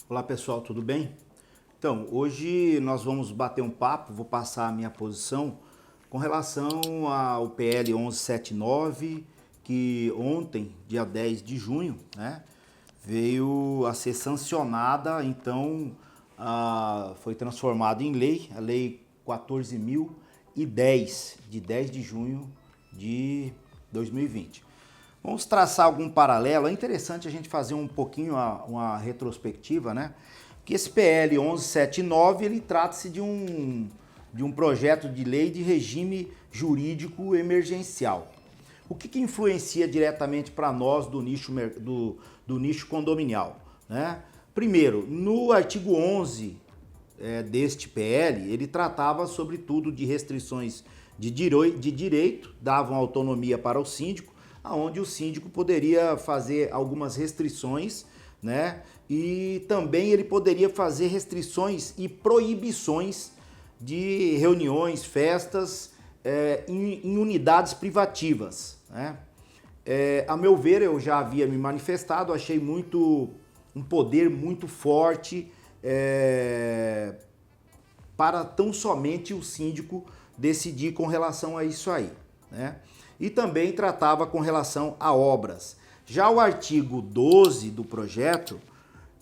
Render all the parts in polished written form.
Olá pessoal, tudo bem? Então, hoje nós vamos bater um papo, vou passar a minha posição com relação ao PL 1179, que ontem, dia 10 de junho, né, veio a ser sancionada, então foi transformado em lei, a Lei 14.010, de 10 de junho de 2020. Vamos traçar algum paralelo. É interessante a gente fazer um pouquinho uma retrospectiva, né? Que esse PL 1179 ele trata-se de um projeto de lei de regime jurídico emergencial. O que influencia diretamente para nós do nicho condominial, né? Primeiro, no artigo 11 deste PL, ele tratava sobretudo de restrições de direito, davam autonomia para o síndico, onde o síndico poderia fazer algumas restrições, né? E também ele poderia fazer restrições e proibições de reuniões, festas em unidades privativas, né? A meu ver, eu já havia me manifestado, achei um poder muito forte para tão somente o síndico decidir com relação a isso aí, né? E também tratava com relação a obras. Já o artigo 12 do projeto,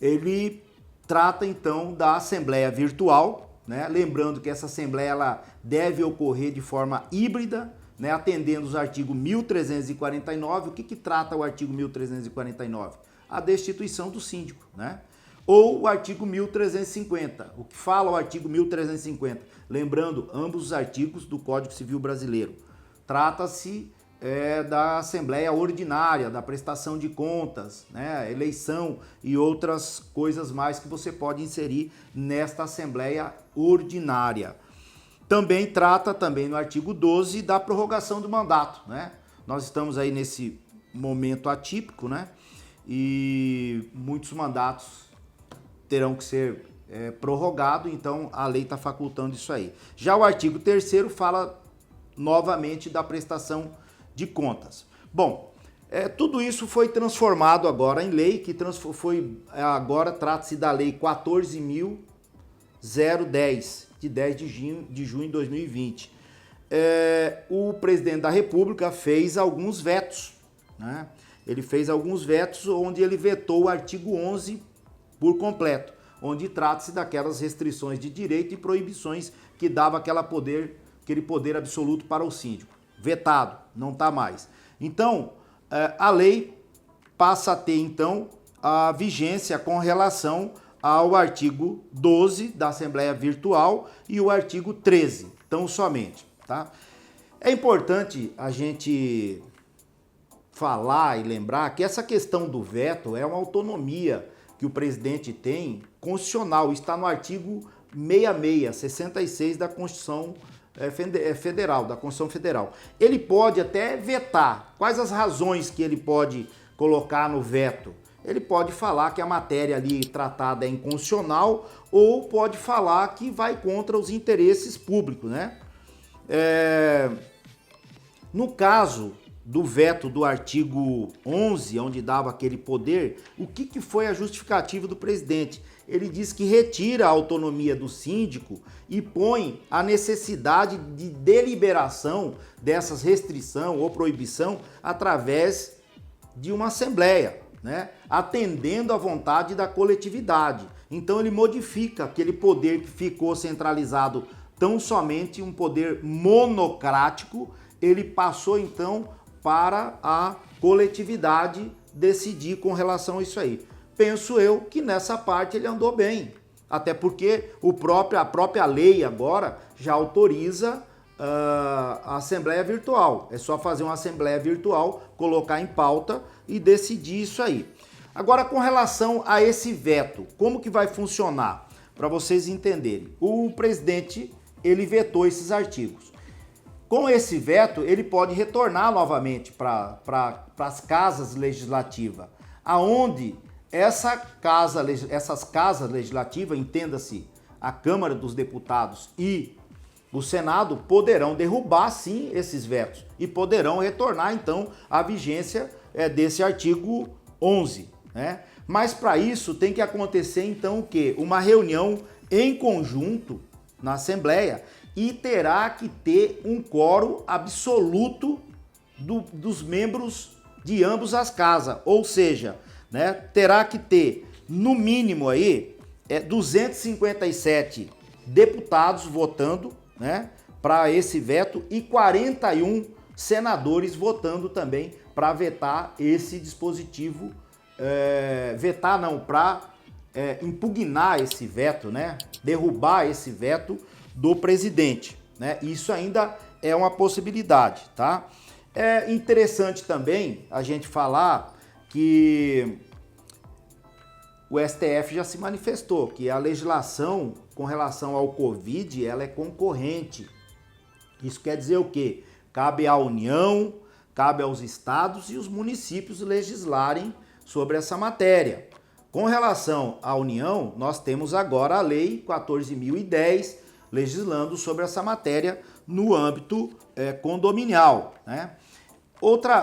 ele trata então da Assembleia Virtual, né? Lembrando que essa Assembleia ela deve ocorrer de forma híbrida, né? Atendendo os artigos 1349. O que trata o artigo 1349? A destituição do síndico, né? Ou o artigo 1350. O que fala o artigo 1350? Lembrando, ambos os artigos do Código Civil Brasileiro. Trata-se da Assembleia Ordinária, da prestação de contas, né, eleição e outras coisas mais que você pode inserir nesta Assembleia Ordinária. Também trata, no artigo 12, da prorrogação do mandato, né? Nós estamos aí nesse momento atípico, né? E muitos mandatos terão que ser prorrogados, então a lei está facultando isso aí. Já o artigo 3º fala novamente da prestação de contas. Bom, tudo isso foi transformado agora em lei, que agora trata-se da Lei 14.010, de 10 de junho de 2020. O presidente da República fez alguns vetos, né? Ele fez alguns vetos onde ele vetou o artigo 11 por completo, onde trata-se daquelas restrições de direito e proibições que dava aquele poder absoluto para o síndico. Vetado, não está mais. Então, a lei passa a ter, então, a vigência com relação ao artigo 12 da Assembleia Virtual e o artigo 13, tão somente, tá? É importante a gente falar e lembrar que essa questão do veto é uma autonomia que o presidente tem constitucional, está no artigo 66 da Constituição Federal, da Constituição Federal. Ele pode até vetar. Quais as razões que ele pode colocar no veto? Ele pode falar que a matéria ali tratada é inconstitucional ou pode falar que vai contra os interesses públicos, né? No caso do veto do artigo 11, onde dava aquele poder, o que foi a justificativa do presidente? Ele diz que retira a autonomia do síndico e põe a necessidade de deliberação dessas restrição ou proibição através de uma assembleia, né? Atendendo à vontade da coletividade. Então ele modifica aquele poder que ficou centralizado tão somente um poder monocrático, ele passou então para a coletividade decidir com relação a isso aí. Penso eu que nessa parte ele andou bem, até porque a própria lei agora já autoriza a Assembleia Virtual. É só fazer uma Assembleia Virtual, colocar em pauta e decidir isso aí. Agora, com relação a esse veto, como que vai funcionar? Para vocês entenderem. O presidente, ele vetou esses artigos. Com esse veto, ele pode retornar novamente para as casas legislativas, aonde essas casas legislativas, entenda-se, a Câmara dos Deputados e o Senado, poderão derrubar, sim, esses vetos e poderão retornar, então, à vigência desse artigo 11, né? Mas para isso tem que acontecer então o quê? Uma reunião em conjunto na Assembleia e terá que ter um quórum absoluto dos membros de ambas as casas, ou seja, né, terá que ter no mínimo aí 257 deputados votando, né, para esse veto e 41 senadores votando também para vetar esse dispositivo, para impugnar esse veto, né, derrubar esse veto do presidente, né? Isso ainda é uma possibilidade, tá? É interessante também a gente falar que o STF já se manifestou que a legislação com relação ao Covid, ela é concorrente. Isso quer dizer o quê? Cabe à União, cabe aos estados e os municípios legislarem sobre essa matéria. Com relação à União, nós temos agora a Lei 14.010 legislando sobre essa matéria no âmbito condominial, né? Outra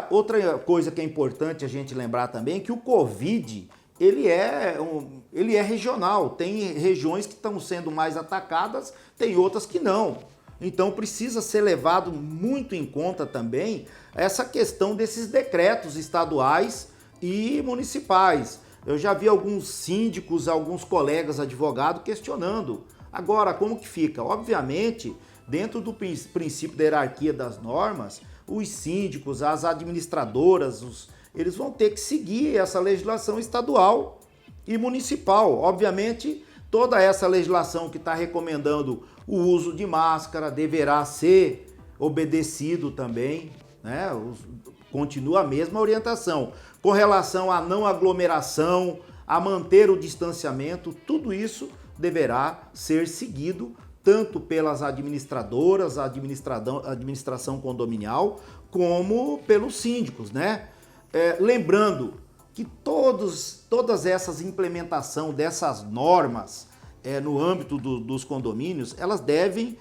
coisa que é importante a gente lembrar também é que o Covid ele é regional, tem regiões que estão sendo mais atacadas, tem outras que não. Então precisa ser levado muito em conta também essa questão desses decretos estaduais e municipais. Eu já vi alguns síndicos, alguns colegas advogados questionando. Agora, como que fica? Obviamente, dentro do princípio da hierarquia das normas, os síndicos, as administradoras, eles vão ter que seguir essa legislação estadual e municipal. Obviamente, toda essa legislação que está recomendando o uso de máscara deverá ser obedecido também, né? Continua a mesma orientação. Com relação à não aglomeração, a manter o distanciamento, tudo isso deverá ser seguido tanto pelas administradoras, a administração condominial, como pelos síndicos, né? Lembrando que todas essas implementação dessas normas no âmbito dos condomínios, elas devem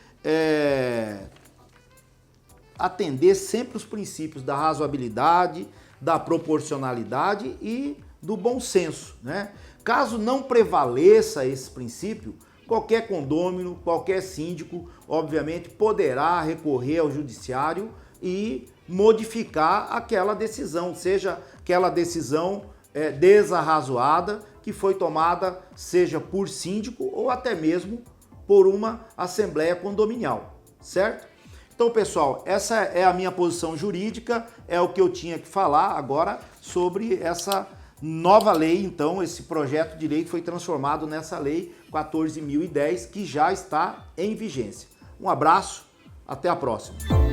atender sempre os princípios da razoabilidade, da proporcionalidade e do bom senso, né? Caso não prevaleça esse princípio, qualquer condômino, qualquer síndico, obviamente, poderá recorrer ao judiciário e modificar aquela decisão, seja aquela decisão desarrazoada que foi tomada, seja por síndico ou até mesmo por uma assembleia condominial, certo? Então, pessoal, essa é a minha posição jurídica, é o que eu tinha que falar agora sobre essa nova lei, então, esse projeto de lei que foi transformado nessa lei 14.010, que já está em vigência. Um abraço, até a próxima.